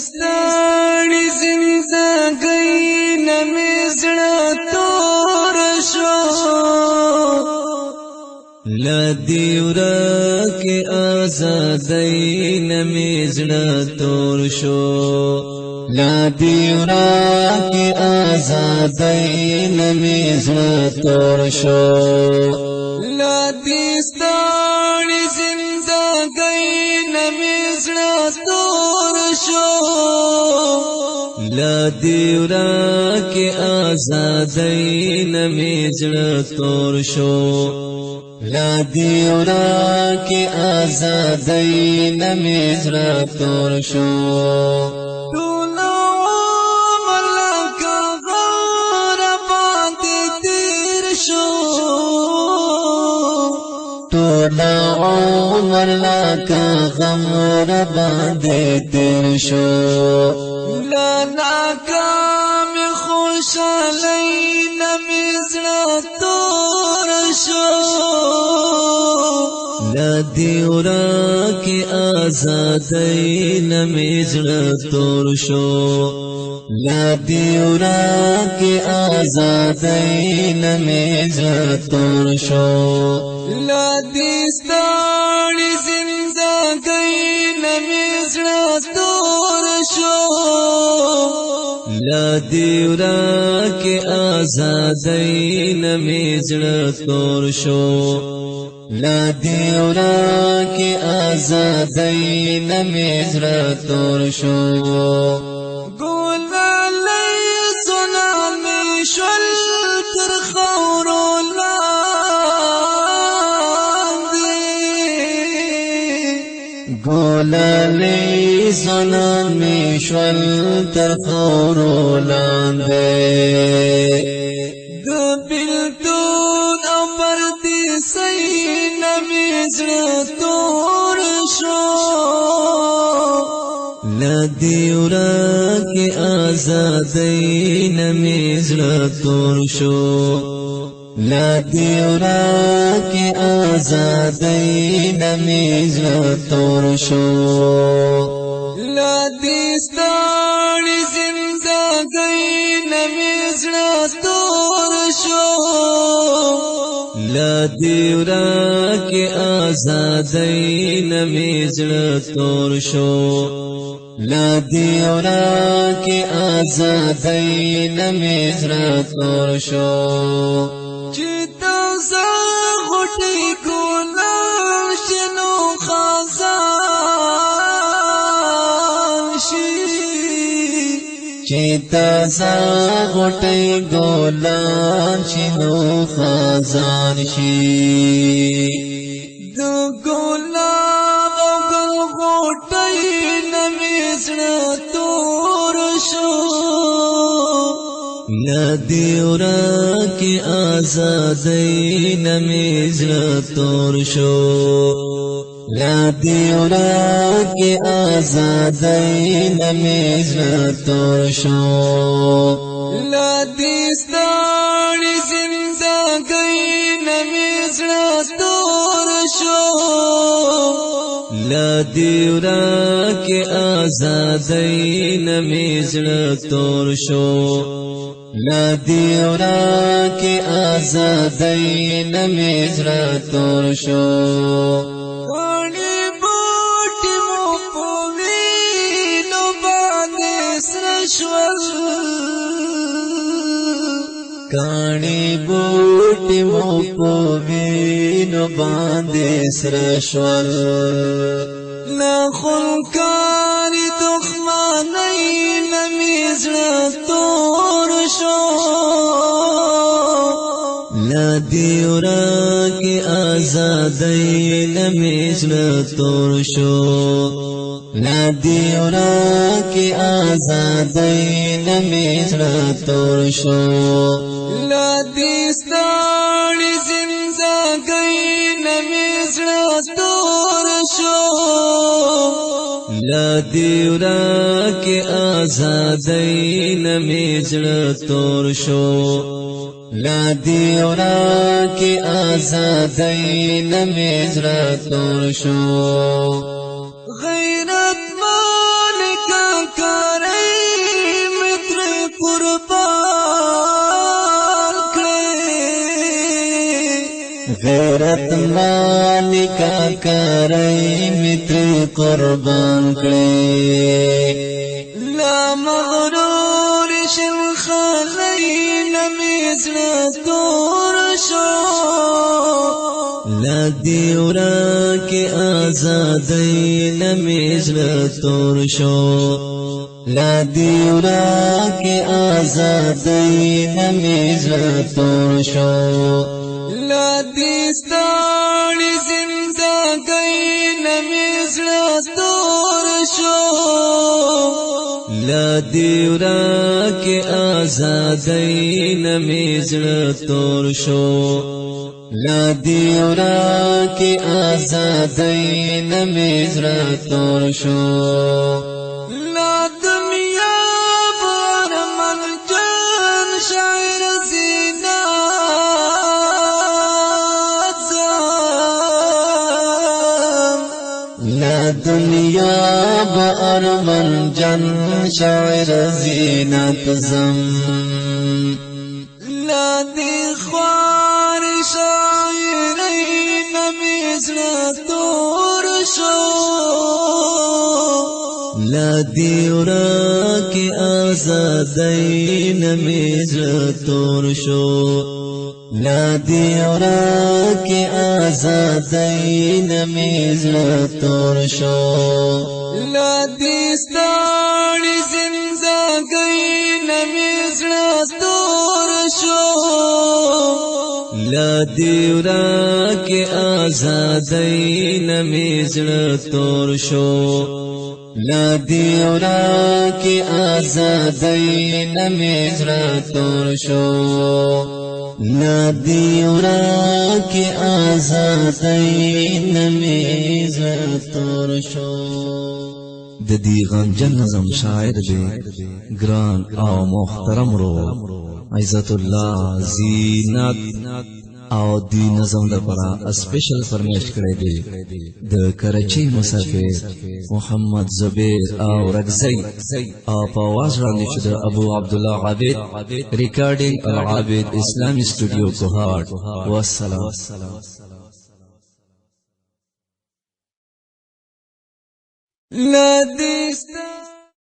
ستړي زندګۍ نه مې زړه تور شو لا دې ورکې ازادۍ نه مې زړه تور شو لا دې ورکې ازادۍ نه مې زړه تور شو لا دې ستړي زندګۍ نه مې زړه تور شو لا دې ورکې ازادۍ نه مې زړه تور شو لا دې ورکې ازادۍ نه مې زړه تور شو ټول عمر لکه غار باندې تیر شو ټول عمر لکه غار باندې تیر شو لا ناکامې خوشحالۍ نه مې زړه تور شو لا دې ورکې ازادۍ نه مې زړه تور شو لا دې ورکې ازادۍ نه مې زړه تور شو لا دې ستړي زندګۍ نه مې زړه تور شو لا دې ورکې ازادۍ نه مې زړه تور شو لا دې ورکې ازادۍ نه مې زړه تور شو ګلالۍ زړه مې شول تر خاورو لاندې ګلالۍ زړه مې شول تر خاورو لاندې د بېلتون او پردیسۍ نه مې زړه تور شو لا دې ورکې ازادۍ نه مې زړه تور شو لا دې ورکې ازادۍ نه مې زړه تور شو لا دې ستړي زندګۍ نه مې زړه تور شو لا دې ورکې ازادۍ نه مې زړه تور شو لا دې ورکې ازادۍ نه مې زړه تور شو چې تازه غوټۍ ګلان شنو خزان شي چې تازه غوټۍ ګلان شنو خزان شي د ګلاب او ګل غوټۍ نه مې زړه تور شو لا دې ورکې ازادۍ نه مې زړه تور شو لا دې ورکې ازادۍ نه مې زړه تور شو لا دې ستړي زندګۍ نه مې زړه تور شو لا دې ورکې ازادۍ نه مې زړه تور شو لا دې ورکې ازادۍ نه مې زړه تور شو غاړې بوټي مو په وینو باندې سره شول غاړې بوټي مو په وینو باندې سره شول لا خونکارې دښمنۍ نه مې زړه تور شو لا دې ورکې ازادۍ نه مې زړه تور شو لا دې ورکې ازادۍ نه مې زړه تور شو لا دې ستړي زندګۍ نه مې زړه تور شو لا دې ورکې ازادۍ نه مې زړه تور شو لا دې ورکې ازادۍ نه مې زړه تور شو غیرت مالک کا غیرت مالکا کرئی متر قربان کړي لا مغرور شل خلین میزړه تور شو لا دیورا کې آزادۍ نمیزړه تور شو لا دیورا کې آزادۍ نمیزړه تور شو لا دیستاړي زندګۍ نمیزړه تور شو لا دیورا کې آزادۍ نمیزړه تور شو لا دیورا کې آزادۍ نمیزړه تور شو لا دنیا بار من جان شاعر زینا لا دنیا بار من جان شاعر زینت زم لا دی خوار شاعری نمیزړه تور شو لا دیورا کې آزادۍ نمیزړه تور شو لا دیورا کې آزادۍ نمیزړه تور شو لا دیستاړي زندګۍ نمیزړه تور شو لا دیورا کې آزادۍ نمیزړه تور شو لا دیورا کې آزادۍ نمیزړه تور شو لا دیورا کې آزادۍ نمیزړه تور شو د دې غمجن نظم شاعر دی ګران او محترم رو عزت الله زینت او دی نظم لپاره سپیشل فرمیش کړی دی د کراچۍ مسافر محمد زبیر او رغزی او په आवाज باندې چې د ابو عبد الله عابد ریکارډینګ العابد اسلامي سټوډیو کوهاټ والسلام لا دیست